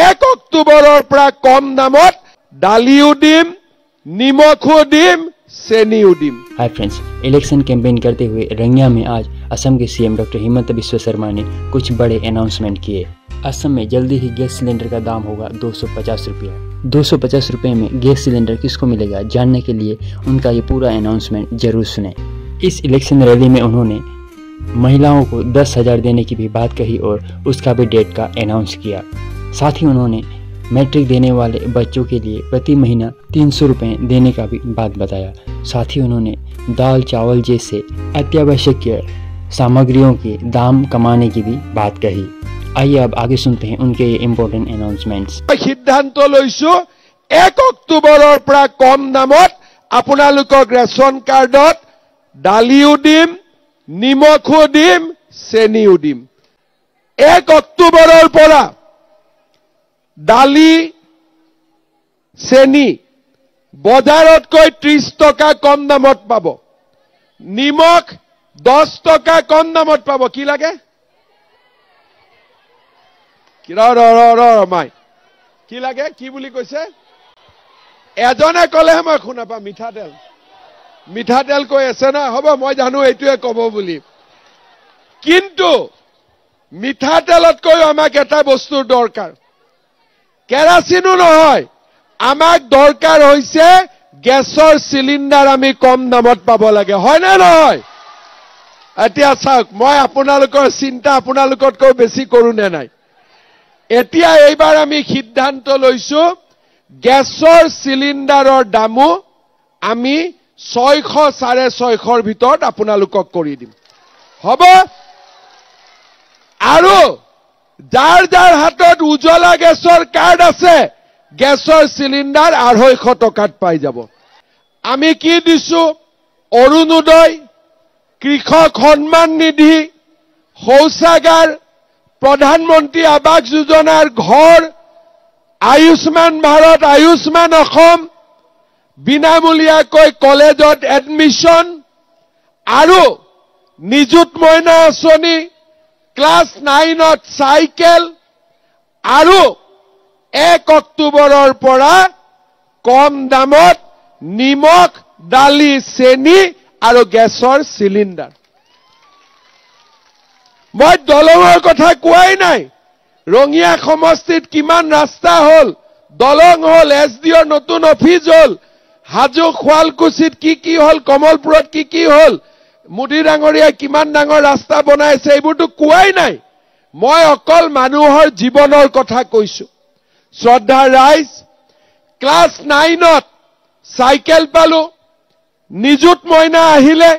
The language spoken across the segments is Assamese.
1 অক্টোবৰৰ পৰা কম দামত দালিও দিম, নিমখো दिम, सेनियो दिम। हाय फ्रेंड्स, इलेक्शन कैंपेन करते हुए रंगिया में आज असम के सीएम डॉक्टर हिमंत बिस्वा शर्मा ने कुछ बड़े अनाउंसमेंट किए। असम में जल्दी ही गैस सिलेंडर का दाम होगा 250 रुपया। 250 रुपये में गैस सिलेंडर किसको मिलेगा, जानने के लिए उनका ये पूरा अनाउंसमेंट जरूर सुने। इस इलेक्शन रैली में उन्होंने महिलाओं को 10,000 देने की भी बात कही और उसका भी डेट का अनाउंस किया। साथ ही उन्होंने मैट्रिक देने वाले बच्चों के लिए प्रति महीना 300 रुपये देने का भी बात बताया। साथ ही उन्होंने दाल चावल जैसे अत्यावश्यक सामग्रियों के दाम कमाने की भी बात कही। आइए अब आगे सुनते हैं उनके ये इम्पोर्टेंट अनाउंसमेंट्स। सिद्धांत लैছো 1 অক্টোবৰৰ পৰা কম দামত আপোনালোকক ৰেচন কাৰ্ডত দালিও দিম, নিমখো দিম, চেনিও দিম। 1 অক্টোবৰৰ পৰা দালি চেনি বজাৰতকৈ 30 টকা কম দামত পাব। নিমখ 10 টকা কম দামত পাব। কি লাগে? মাই কি লাগে? কি বুলি কৈছে? এজনে কলেহে মই শুনা পাম। মিঠাতেল মিঠাতেল কৈ আছে না, হ'ব মই জানো এইটোৱে কব বুলি। কিন্তু মিঠাতেলতকৈ আমাক এটা বস্তুৰ দৰকাৰ, কেৰাচিনো নহয়, আমাক দৰকাৰ হৈছে গেছৰ চিলিণ্ডাৰ আমি কম দামত পাব লাগে, হয় না নহয়? এতিয়া চাওক, মই আপোনালোকৰ চিন্তা আপোনালোকতকৈ বেছি কৰো নে নাই। এতিয়া এইবাৰ আমি সিদ্ধান্ত লৈছো গেছৰ চিলিণ্ডাৰৰ দামো আমি 600-650ৰ ভিতৰত আপোনালোকক কৰি দিম, হ'ব? আৰু যাৰ যাৰ হাতত উজ্জ্বলা গেছৰ কাৰ্ড আছে, গেছৰ চিলিণ্ডাৰ 250 টকাত পাই যাব। আমি কি দিছো? অৰুণোদয়, কৃষক সন্মান নিধি, শৌচাগাৰ, প্ৰধানমন্ত্ৰী আৱাস যোজনাৰ ঘৰ, আয়ুষ্মান ভাৰত, আয়ুষ্মান অসম, বিনামূলীয়াকৈ কলেজত এডমিশ্যন আৰু নিযুত মইনা আঁচনি, ক্লাছ 9ত চাইকেল আৰু 1 অক্টোবৰৰ পৰা কম দামত নিমখ, দালি, চেনি আৰু গেছৰ চিলিণ্ডাৰ। মই দলঙৰ কথা কোৱাই নাই। ৰঙিয়া সমষ্টিত কিমান ৰাস্তা হ'ল, দলং হ'ল, SDOৰ নতুন অফিচ হ'ল, হাজো শুৱালকুছিত কি হ'ল, কমলপুৰত কি হ'ল, মোদী ডাঙৰীয়াই কিমান ডাঙৰ ৰাস্তা বনাইছে, এইবোৰতো কোৱাই নাই। মই অকল মানুহৰ জীৱনৰ কথা কৈছো। শ্ৰদ্ধা ৰাইজ, ক্লাছ 9ত চাইকেল পালো, নিযুত মইনা আহিলে।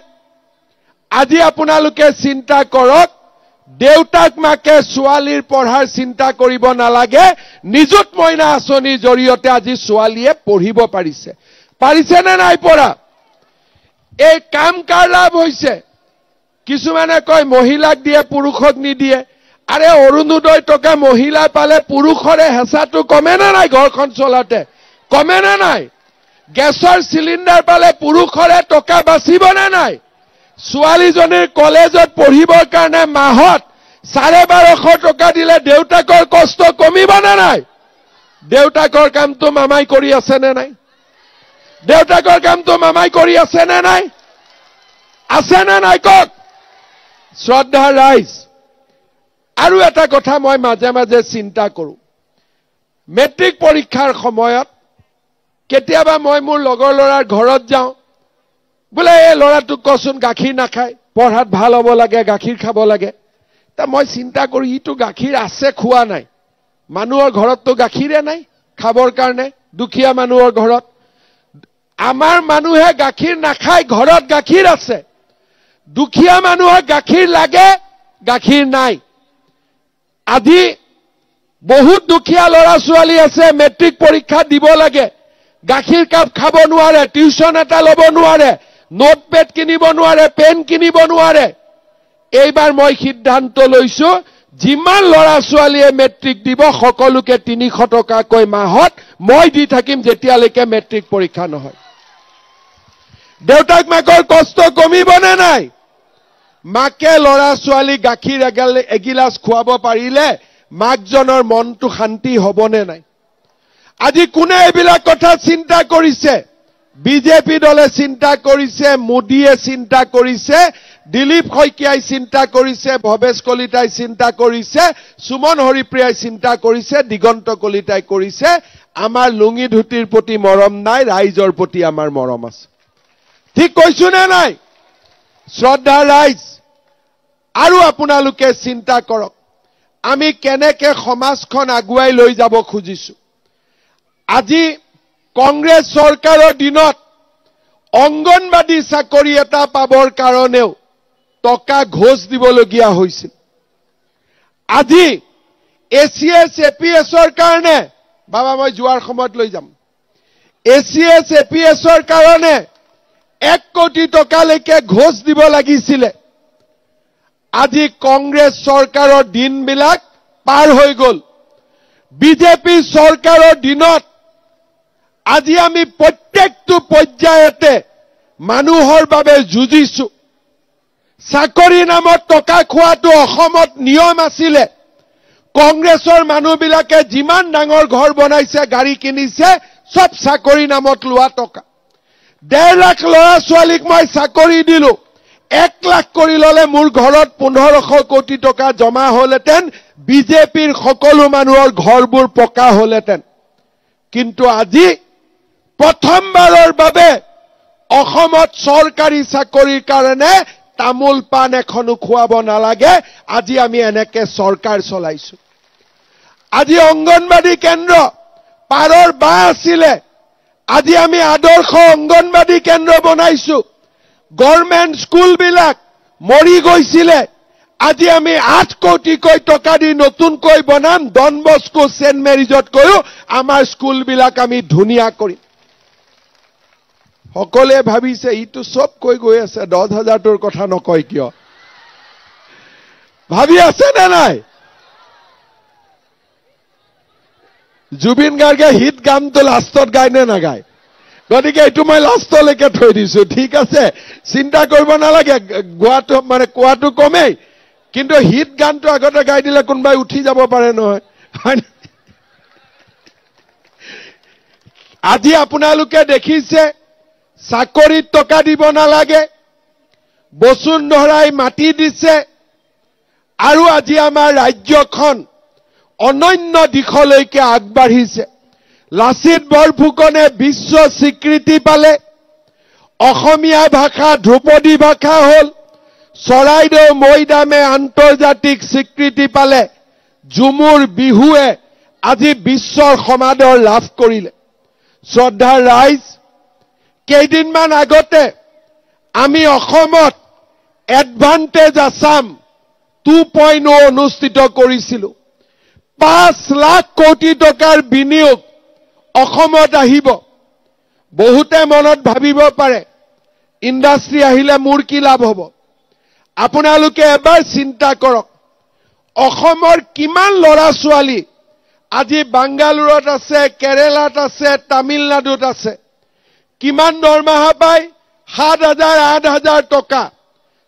আজি আপোনালোকে চিন্তা কৰক, দেউতাক মাকে ছোৱালীৰ পঢ়াৰ চিন্তা কৰিব নালাগে, নিযুত মইনা আঁচনিৰ জৰিয়তে আজি ছোৱালীয়ে পঢ়িব পাৰিছে। পাৰিছে নে নাই পৰা? এই কাম কাৰ লাভ হৈছে? কিছুমানে কয় মহিলাক দিয়ে, পুৰুষক নিদিয়ে। আৰে অৰুণোদয় টকা মহিলা পালে পুৰুষৰে হেঁচাটো কমে নে নাই? ঘৰখন চলাতে কমে নে নাই? গেছৰ চিলিণ্ডাৰ পালে পুৰুষৰে টকা বাচিব নে নাই? ছোৱালীজনীৰ কলেজত পঢ়িবৰ কাৰণে মাহত 1250 টকা দিলে দেউতাকৰ কষ্ট কমিব নে নাই? দেউতাকৰ কামটো মামাই কৰি আছে নে নাই? দেউতাকৰ কামটো মামাই কৰি আছে নে নাই? আছে নে নাই কওক? শ্ৰদ্ধা ৰাইজ, আৰু এটা কথা মই মাজে মাজে চিন্তা কৰো। মেট্ৰিক পৰীক্ষাৰ সময়ত কেতিয়াবা মই মোৰ লগৰ ল'ৰাৰ ঘৰত যাওঁ, বোলে এই ল'ৰাটোক কচোন গাখীৰ নাখায়, পঢ়াত ভাল হ'ব লাগে, গাখীৰ খাব লাগে। তা মই চিন্তা কৰো, ইটো গাখীৰ আছে, খোৱা নাই। মানুহৰ ঘৰততো গাখীৰে নাই খাবৰ কাৰণে, দুখীয়া মানুহৰ ঘৰত। আমাৰ মানুহে গাখীৰ নাখায়, ঘৰত গাখীৰ আছে। দুখীয়া মানুহক গাখীৰ লাগে, গাখীৰ নাই। আজি বহুত দুখীয়া ল'ৰা ছোৱালী আছে, মেট্ৰিক পৰীক্ষা দিব লাগে, গাখীৰ কাপ খাব নোৱাৰে, টিউচন এটা ল'ব নোৱাৰে, নোটপেড কিনিব নোৱাৰে, পেন কিনিব নোৱাৰে। এইবাৰ মই সিদ্ধান্ত লৈছো, যিমান ল'ৰা ছোৱালীয়ে মেট্ৰিক দিব সকলোকে 300 টকাকৈ মাহত মই দি থাকিম, যেতিয়ালৈকে মেট্ৰিক পৰীক্ষা নহয়। দেউতাক মাকৰ কষ্ট কমিব নে নাই? মাকে ল'ৰা ছোৱালী গাখীৰ এগিলাচ খুৱাব পাৰিলে মাকজনৰ মনটো শান্তি হ'বনে নাই আজি কোনে এইবিলাক কথা চিন্তা কৰিছে বিজেপি দলে চিন্তা কৰিছে মোদীয়ে চিন্তা কৰিছে দিলীপ শইকীয়াই চিন্তা কৰিছে ভৱেশ কলিতাই চিন্তা কৰিছে সুমন হৰিপ্ৰিয়াই চিন্তা কৰিছে দিগন্ত কলিতাই কৰিছে আমাৰ লুঙি ধুতিৰ প্ৰতি মৰম নাই ৰাইজৰ প্ৰতি আমাৰ মৰম আছে ঠিক কৈছো নে নাই শ্ৰদ্ধা ৰাইজ আৰু আপোনালোকে চিন্তা কৰক আমি কেনেকে সমাজখন আগুৱাই লৈ যাব খুজিছো আজি কংগ্ৰেছ চৰকাৰৰ দিনত অংগনবাদী চাকৰি এটা পাবৰ কাৰণেও টকা ঘোষ দিবলগীয়া হৈছিল আজি এছিএছ এপিএছৰ কাৰণে বাবা মই যোৱাৰ সময়ত লৈ যাম এছিএছ এপিএছৰ কাৰণে 1 কোটি টকালৈকে ঘোষ দিব লাগিছিল আজি কংগ্ৰেছ চৰকাৰৰ দিনবিলাক পাৰ হৈ গল বিজেপি চৰকাৰৰ দিনত আজি আমি প্ৰত্যেকটো পৰ্যায়তে মানুহৰ বাবে যুঁজিছো চাকৰি নামত টকা খোৱাটো অসমত নিয়ম আছিল কংগ্ৰেছৰ মানুহবিলাকে যিমান ডাঙৰ ঘৰ বনাইছে গাড়ী কিনিছে সব চাকৰি নামত লোৱা টকা 1.5 লাখ ল'ৰা ছোৱালীক মই চাকৰি দিলো 1 লাখ কৰি ললে মোৰ ঘৰত 1500 কোটি টকা জমা হলহেতেন বিজেপিৰ সকলো মানুহৰ ঘৰবোৰ পকা হলহেতেন কিন্তু আজি প্ৰথমবাৰৰ বাবে অসমত চৰকাৰী চাকৰিৰ কাৰণে তামোল পান এখনো খুৱাব নালাগে আজি আমি এনেকে চৰকাৰ চলাইছো আজি অংগনবাদী কেন্দ্ৰ পাৰৰ বা আছিল আজি আমি আদৰ্শ অংগনবাদী কেন্দ্ৰ বনাইছো গভৰ্ণমেণ্ট স্কুলবিলাক মৰি গৈছিল আজি আমি 8 কোটিকৈ টকা দি নতুনকৈ বনাম ডন বস্কো সেন্ট মেৰিজত কৈও আমাৰ স্কুলবিলাক আমি ধুনীয়া কৰিম সকলে ভাবিছে ইটো সব কৈ গৈ আছে 10,000 টোৰ কথা নকয় কিয় ভাবি আছে না নাই জুবিন গাৰ্গে হিট গানটো লাষ্টত গায় নে নাগায় গতিকে এইটো মই লাষ্টলৈকে থৈ দিছো ঠিক আছে চিন্তা কৰিব নালাগে গোৱাটো মানে কোৱাটো কমেই কিন্তু হিট গানটো আগতে গাই দিলে কোনবাই উঠি যাব পাৰে নহয় আজি আপোনালোকে দেখিছে চাকৰিত টকা দিব নালাগে বসুন্ধৰাই মাটি দিছে আৰু আজি আমাৰ ৰাজ্যখন অনন্য দিশলৈকে আগবাঢ়িছে লাচিত বৰফুকনে বিশ্ব স্বীকৃতি পালে অসমীয়া ভাষা ধ্ৰুপদী ভাষা হল চৰাইদেউ মৈদামে আন্তৰ্জাতিক স্বীকৃতি পালে ঝুমুৰ বিহুৱে আজি বিশ্বৰ সমাদৰ লাভ কৰিলে শ্ৰদ্ধা ৰাইজ কেইদিনমান আগতে আমি অসমত এডভান্টেজ আসাম 2.0 অনুষ্ঠিত কৰিছিলো 5 লাখ কোটি টকাৰ বিনিয়োগ অসমত আহিব বহুতে মনত ভাবিব পাৰে ইন্ডাষ্ট্ৰি আহিলে মোৰ কি লাভ হ'ব আপোনালোকে এবাৰ চিন্তা কৰক অসমৰ কিমান লৰা ছোৱালী আজি বাংগালুৰুত আছে কেৰালাত আছে তামিলনাডুত আছে কিমান দৰমহা পায় 7,000-8,000 টকা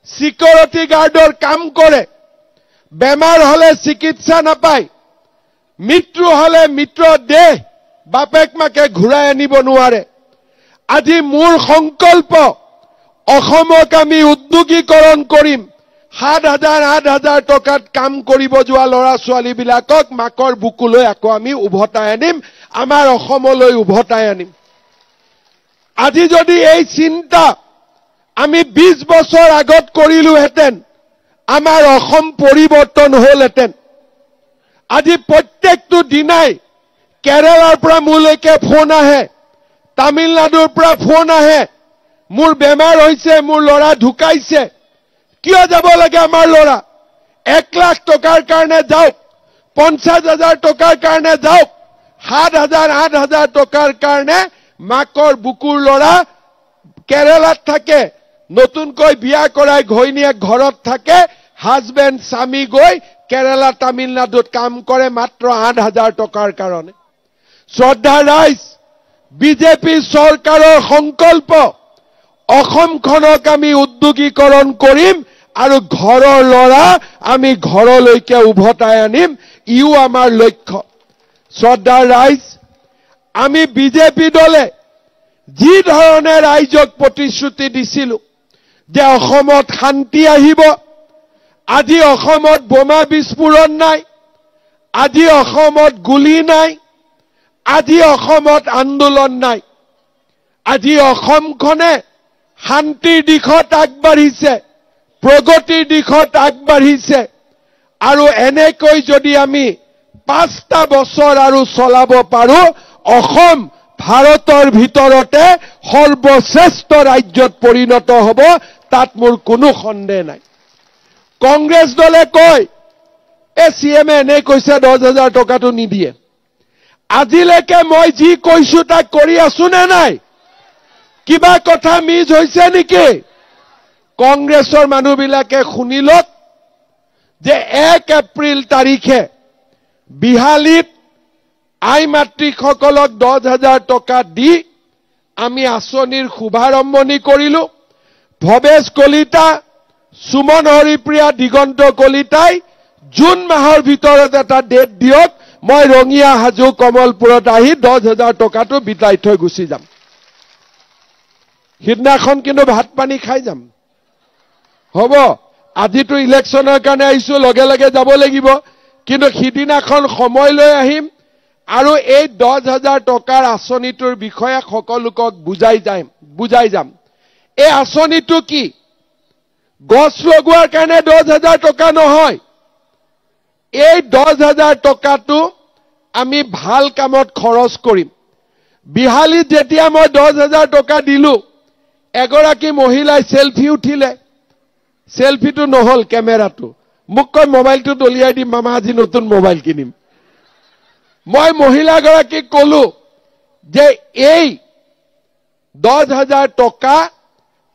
সিকিউৰিটি গাৰ্ডৰ কাম কৰে বেমাৰ হলে চিকিৎসা নাপায় মৃত্যু হলে মিত্ৰ দেহ বাপেক মাকে ঘূৰাই আনিব নোৱাৰে আজি মোৰ সংকল্প অসমক আমি উদ্যোগীকৰণ কৰিম 7,000-8,000 টকাত কাম কৰিব যোৱা লৰা ছোৱালীবিলাকক মাকৰ বুকুলৈ আকৌ আমি উভতাই আনিম আমাৰ অসমলৈ উভতাই আনিম আজি যদি এই চিন্তা আমি 20 বছৰ আগত কৰিলোহেঁতেন আমাৰ অসম পৰিৱৰ্তন হলহেঁতেন আজি প্ৰত্যেকটো দিনাই কেৰালাৰ পৰা মোলৈকে ফোন আহে তামিলনাডুৰ পৰা ফোন আহে মোৰ বেমাৰ হৈছে মোৰ ল'ৰা ঢুকাইছে কিয় যাব লাগে আমাৰ ল'ৰা 1 লাখ টকাৰ কাৰণে যাওক 50,000 টকাৰ কাৰণে যাওক 7,000-8,000 টকাৰ কাৰণে মাকৰ বুকুৰ ল'ৰা কেৰালাত থাকে নতুনকৈ বিয়া কৰাই ঘৈণীয়েক ঘৰত থাকে হাজবেণ্ড স্বামী গৈ কেৰালা তামিলনাডুত কাম কৰে মাত্ৰ 8,000 টকাৰ কাৰণে শ্ৰদ্ধা ৰাইজ বিজেপি চৰকাৰৰ সংকল্প অসমখনক আমি উদ্যোগীকৰণ কৰিম আৰু ঘৰৰ ল'ৰা আমি ঘৰলৈকে উভতাই আনিম ইও আমাৰ লক্ষ্য। শ্ৰদ্ধাৰ ৰাইজ, আমি বিজেপি দলে যি ধৰণে ৰাইজক প্ৰতিশ্ৰুতি দিছিলো যে অসমত শান্তি আহিব, আজি অসমত বোমা বিস্ফোৰণ নাই, আজি অসমত গুলি নাই, আজি অসমত আন্দোলন নাই, আজি অসমখনে শান্তিৰ দিশত আগবাঢ়িছে, প্ৰগতিৰ দিশত আগবাঢ়িছে। আৰু এনেকৈ যদি আমি 5টা বছৰ আৰু চলাব পাৰো, অসম ভাৰতৰ ভিতৰতে সৰ্বশ্ৰেষ্ঠ ৰাজ্যত পৰিণত হ'ব, তাত মোৰ কোনো সন্দেহ নাই। কংগ্ৰেছ দলে কয় চিএমে এনে কৈছে 10,000 টকাটো নিদিয়ে। আজিলৈকে মই যি কৈছো তাক কৰি আছো নে নাই? কিবা কথা মিছ হৈছে নেকি? কংগ্ৰেছৰ মানুহবিলাকে শুনি লওক যে 1 এপ্ৰিল তাৰিখে বিহালীত আই মাতৃসকলক 10,000 টকা দি আমি আঁচনিৰ শুভাৰম্ভণি কৰিলো। ভৱেশ কলিতা, সুমন হৰিপ্ৰিয়া, দিগন্ত কলিতাই জুন মাহৰ ভিতৰত এটা ডেট দিয়ক, মই ৰঙিয়া, হাজো, কমলপুৰত আহি 10,000 টকাটো বিতাই থৈ গুচি যাম। সিদিনাখন কিন্তু ভাত পানী খাই যাম। হ'ব, আজিতো ইলেকশ্যনৰ কাৰণে আহিছো, লগে লগে যাব লাগিব, কিন্তু সিদিনাখন সময় লৈ আহিম আৰু এই 10,000 টকাৰ আঁচনিটোৰ বিষয়ে সকলোকক বুজাই যাম। এই আঁচনিটো কি? গছ লগোৱাৰ কাৰণে 10,000 টকা নহয়। এই 10,000 টকাটো আমি ভাল কামত খৰচ কৰিম। বিহালীত যেতিয়া মই 10,000 টকা দিলো, এগৰাকী মহিলাই সেলফি উঠিলে, সেলফিটো নহল কেমেৰাটো, মোক কয় মোবাইলটো দলিয়াই দিম মামা, আজি নতুন মোবাইল কিনিম। মই মহিলাগৰাকীক কলো যে এই 10,000 টকা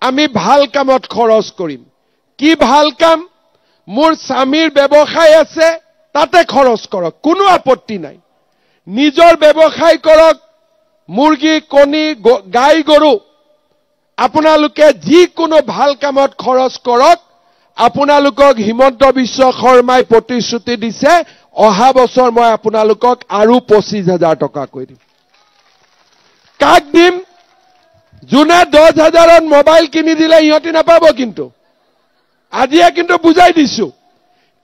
আমি ভাল কামত খৰচ কৰিম। কি ভাল কাম? মোৰ স্বামীৰ ব্যৱসায় আছে, তাতে খৰচ কৰক, কোনো আপত্তি নাই। নিজৰ ব্যৱসায় কৰক, মুৰ্গী, কণী, গাই গৰু, আপোনালোকে যিকোনো ভাল কামত খৰচ কৰক। আপোনালোকক হিমন্ত বিশ্ব শৰ্মাই প্ৰতিশ্ৰুতি দিছে, অহা বছৰ মই আপোনালোকক আৰু 25,000 টকা কৈ দিম। কাক দিম? যোনে 10,000ত মোবাইল কিনি দিলে সিহঁতি নাপাব, কিন্তু আজিয়ে কিন্তু বুজাই দিছো।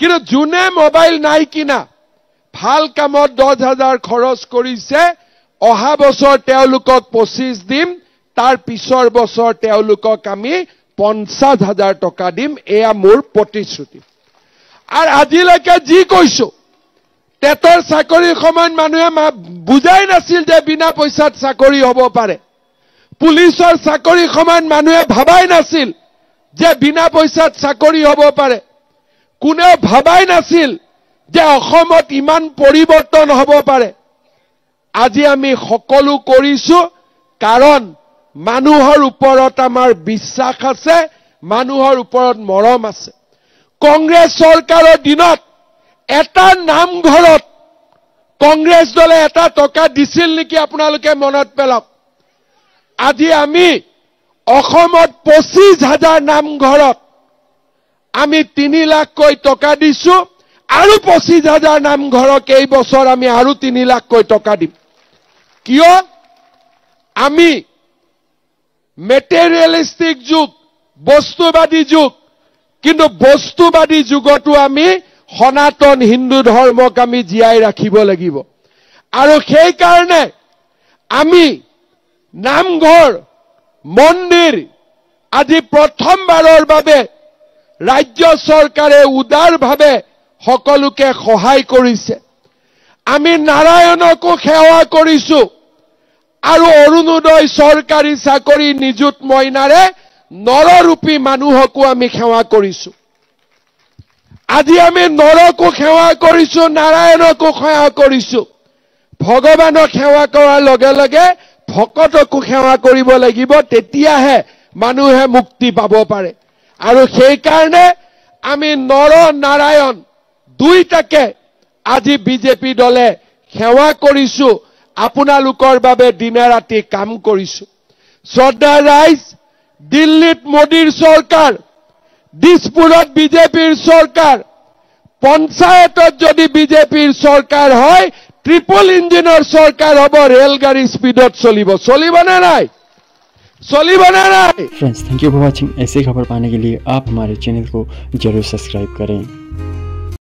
কিন্তু যোনে মোবাইল নাই কিনা, ভাল কামত 10,000 খৰচ কৰিছে, অহা বছৰ তেওঁলোকক 25 দিম, তাৰ পিছৰ বছৰ তেওঁলোকক আমি 50,000 টকা দিম। এয়া মোৰ প্ৰতিশ্ৰুতি। আৰু আজিলৈকে যি কৈছো, টেটৰ চাকৰিৰ সময়ত মানুহে বুজাই নাছিল যে বিনা পইচাত চাকৰি হ'ব পাৰে। পুলিচৰ চাকৰিৰ সময়ত মানুহে ভাবাই নাছিল যে বিনা পইচাত চাকৰি হ'ব পাৰে। কোনেও ভাবাই নাছিল যে অসমত ইমান পৰিৱৰ্তন হ'ব পাৰে। আজি আমি সকলো কৰিছো, কাৰণ মানুহৰ ওপৰত আমাৰ বিশ্বাস আছে, মানুহৰ ওপৰত মৰম আছে। কংগ্ৰেছ চৰকাৰৰ দিনত এটা নামঘৰত কংগ্ৰেছ দলে এটা টকা দিছিল নেকি? আপোনালোকে মনত পেলাওক। আজি আমি অসমত 25,000 নামঘৰত আমি 3 লাখকৈ টকা দিছো, আৰু 25,000 নামঘৰক এই বছৰ আমি আৰু 3 লাখকৈ টকা দিম। কিয়? আমি মেটেৰিয়েলিষ্টিক যুগ, বস্তুবাদী যুগ, কিন্তু বস্তুবাদী যুগতো আমি সনাতন হিন্দু ধৰ্মক আমি জীয়াই ৰাখিব লাগিব। আৰু সেইকাৰণে আমি নামঘৰ, মন্দিৰ আজি প্ৰথমবাৰৰ বাবে ৰাজ্য চৰকাৰে উদাৰভাৱে সকলোকে সহায় কৰিছে। আমি নাৰায়ণকো সেৱা কৰিছো, আৰু অৰুণোদয় চৰকাৰী চাকৰি নিযুত মইনাৰে নৰৰূপী মানুহকো আমি সেৱা কৰিছো। আজি আমি নৰকো সেৱা কৰিছো, নাৰায়ণকো সেৱা কৰিছো। ভগৱানক সেৱা কৰাৰ লগে লগে ভকতকো সেৱা কৰিব লাগিব, তেতিয়াহে মানুহে মুক্তি পাব পাৰে। আৰু সেইকাৰণে আমি নৰ নাৰায়ণ দুইটাকে আজি বিজেপি দলে সেৱা কৰিছো, আপোনালোকৰ বাবে দিনে ৰাতি কাম কৰিছো। শ্ৰদ্ধা ৰাইজ, দিল্লীত মোদীৰ চৰকাৰ, দিছপুৰত বিজেপিৰ চৰকাৰ, পঞ্চায়তত যদি বিজেপিৰ চৰকাৰ হয় ট্ৰিপল ইঞ্জিনৰ চৰকাৰ হ'ব ৰেলগাড়ী স্পীডত চলিব না নাই friends thank you for watching. ऐसी खबर पाने के लिए आप हमारे चैनल को जरूर सब्सक्राइब करें।